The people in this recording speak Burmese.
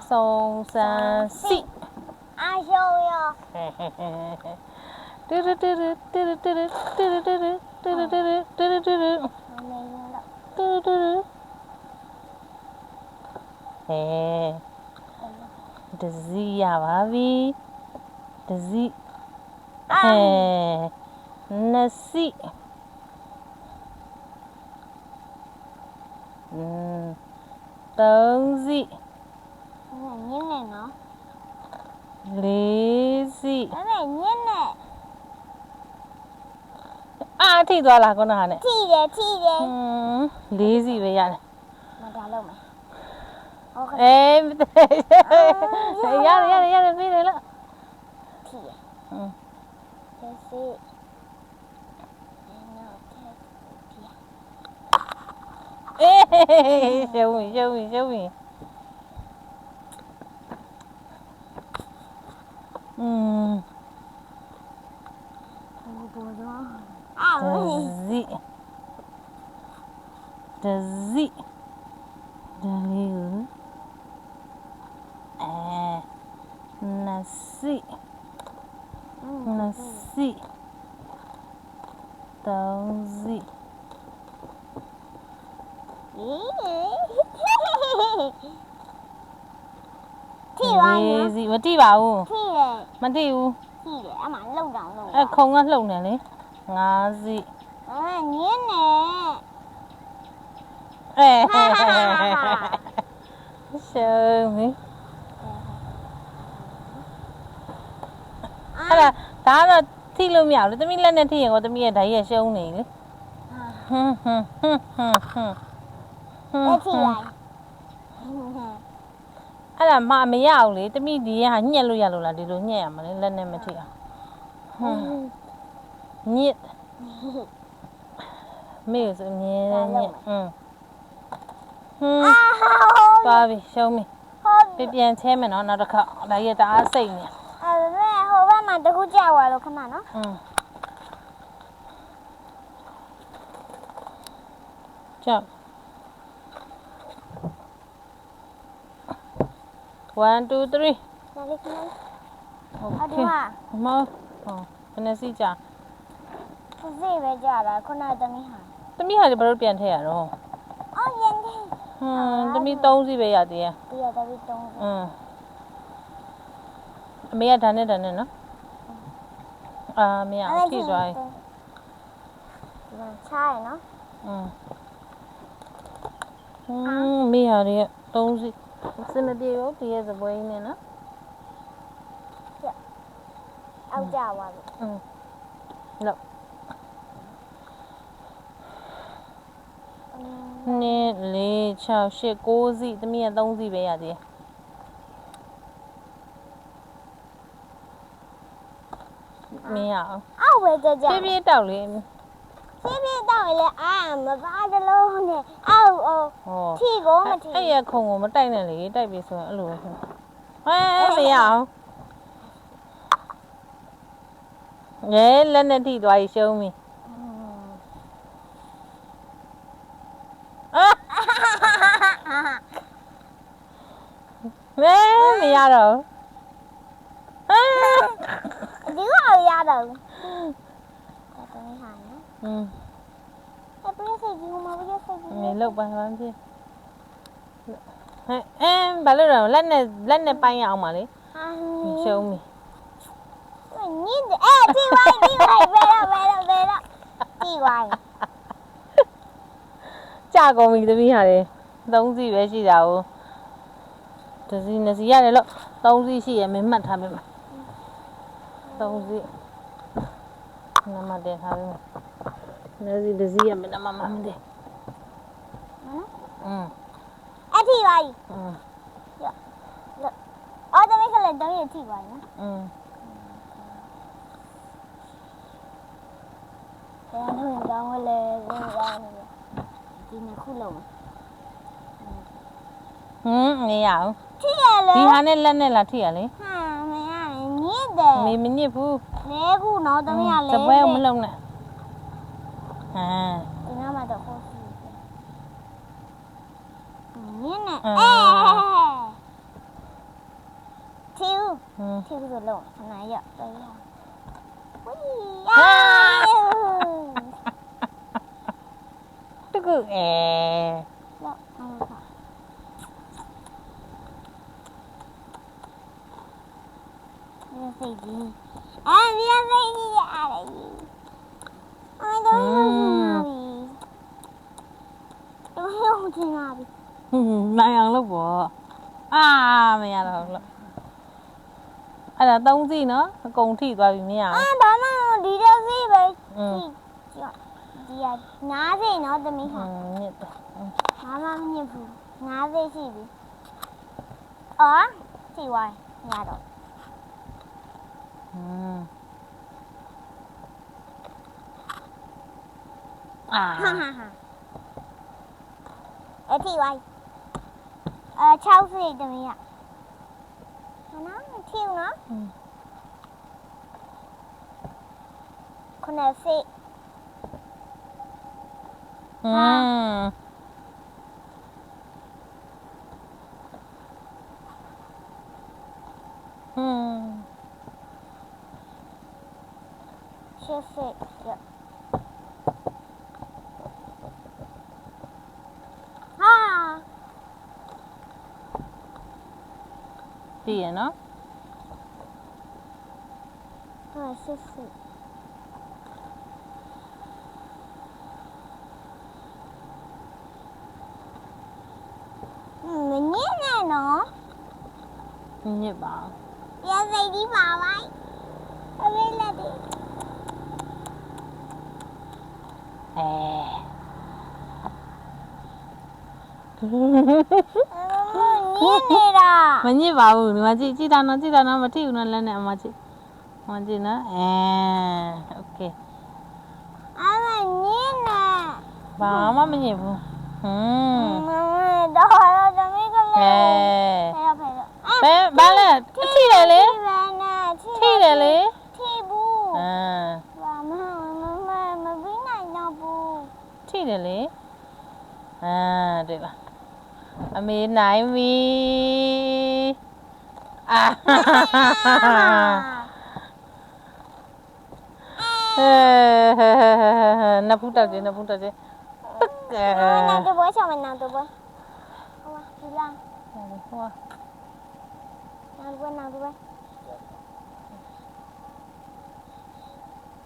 Song san si. I show you. Dizzy ya baby. Dizzy. Nasi. Tongzi. Lazy. Thiသွားလားခုနကနဲ့ ထိတယ် lazy ပဲရတယ် မဒါလုံးမယ်ဟုတ်ကဲ့ ရတယ်ပြီးတယ်လို့ ထိတယ်လက်စီရှုံးပြီဘောတော့Dizzy. Dizzy. Dizzy. Nasi. Nasi. Tongzi.ထိပါနော် Lazy မတိပါဘူး ထိတယ် မတိဘူး ထိတယ်အမှလုံတောင်လုံ ခုံကလှုပ်နေလေငါးစီ ညင်းနေ ရှုံးပြီအဲ့ဒါတော့ထိလို့မရဘူးလေသမီးလက်နဲ့ထိရင်ကိုသမီးရဲ့ဓာတ်ရဲ့ရှုံးနေလေဟွန်းလက်ထိလိုက် အဲ့ဒါမရဘူးလေသမီးဒီကညက်လို့ရလို့လားဒီလိုညက်ရမှာလေလက်နဲ့မထိအောင်ညစ်မေးဆိုမြင်ညက်သွားပြီရှုံးပြီပြန်ချဲမယ်နော်နောက်တစ်ခါဒါကြီးတအားစိတ်နေအဲ့ဒါဟိုဘက်မှာတခုကြောက်သွားလို့ခဏနော်ကြောက်1 2 3 ဒါလေးခဏโอเคမောဘယ်နဲ့စီကြစိပဲကြတာခုနသမီးဟာ သမီးဟာလည်းဘယ်လိုပြန်ထည့်ရတော့အော်ရင်တယ်သမီး3စီပဲရသေးရဲ့ဒီရသမီး3အမေကဒါနဲ့နော်မရထိသွားပြီချားရနော်မေဟာတွေ3စီစင်မပြေရောဒီရဲ့စပွဲကြီးနဲ့နော်အောက်ကြသွားပြီလို့2 4 6 8 9စီသမီးက3စီပဲရသေးတယ်မရအောင်အောက်ပဲကြကြပြေးတောက်လေပြေးတောက်လေမပါတလုံးနဲ့အောက်ထီကိုမထီအဲ့ရခုံကိုမတိုက်နဲ့လေတိုက်ပြီဆိုရင်အဲ့လိုပဲဖြစ်မရအောင်လက်နဲ့ထိသွားပြီရှုံးပြီမရတော့ဒီကရတော့တော်တော်ဟာနော်ပြည့်စိတ်ကြီးမပြည့်စိတ်ကြီးနေလောက်ပါဘာဖြစ်ဘာလို့လဲလက်နဲ့ပိုင်းရအောင်ပါလေရှုံးပြီညင်းထိဝိုင်းဘယ်တော့ထိဝိုင်းကြာကုန်ပြီသမီးဟာလေ3စီပဲရှိတာ哦တစီ2စီရတယ်လို့3စီရှိရမင်းမှတ်ထားပေးမှာ3စီနမတင်ထားပေးမှာ2စီရမင်းနမမမသိအထိဝိုင်းအော်တမီးကလည်းတော့ရထိဝိုင်းနော်အဲ့ဒါတော့လေဒီနှစ်ခုလုံးမရအောင်ထိရလေဒီဟာနဲ့လက်နဲ့လားထိရလေမရညစ်တယ်မညစ်ဘူးလဲခုနော်တမီးကလဲစပွဲမလုံးနဲ့ဒီနားမှာတော့ဟိုညင်းနေ ထိဘူးဆိုလုံးခဏရက်တော်ရဝီး တကူအဲ လောအောင်ပါဒီစိတ်ကြီးဒီစိတ်ကြီးရတယ်တော့ရုံချင်ပါပြီ နိုင်အောင်လုပ်ပေါ့အာမရတော့လို့အဲ့ဒါ3စီနော်အကုန်ထိသွားပြီမရအောင် ဘာမှဒီတော့စီပဲဒီကနားစိနော်သမီးဟာ ညစ်တယ် ဘာမှမညစ်ဘူးနားစိရှိပြီအော်စီဝိုင်းရတော့အာ ဟာအတီဝိုင်း6စိသမီးရနော်မထီဘူးနော်ခုနစိရှစ်စိဟာ ကြည့်ရနော် ရှစ်စိမညစ်နဲ့နော် ညစ်ပါ ရစိတ်ဒီပါဝိုင်းအမေလက်ဒီ အဲ ညစ်နေတာ မညစ်ပါဘူးဒီမှာကြည့်တာနော်မထိဘူးနော်လက်နဲ့အမကြည့်နော်โอเค အမညစ်နေ ဘာမှမညစ်ဘူးတော့သမီးကလည်းဖဲဖဲ ဘာလဲထိတယ်လေ ထိတယ်လေ ထိတယ်လေ ထိဘူး ဘာမပြီးနိုင်တော့ဘူး ထိတယ်လေတွေ့လားအမေနိုင်ပြီနှစ်ဖူးတောက်တယ်နောက်တော့ဘွားချမနောက်တော့ဘွားဟိုဒီလား ဟို နောက်တော့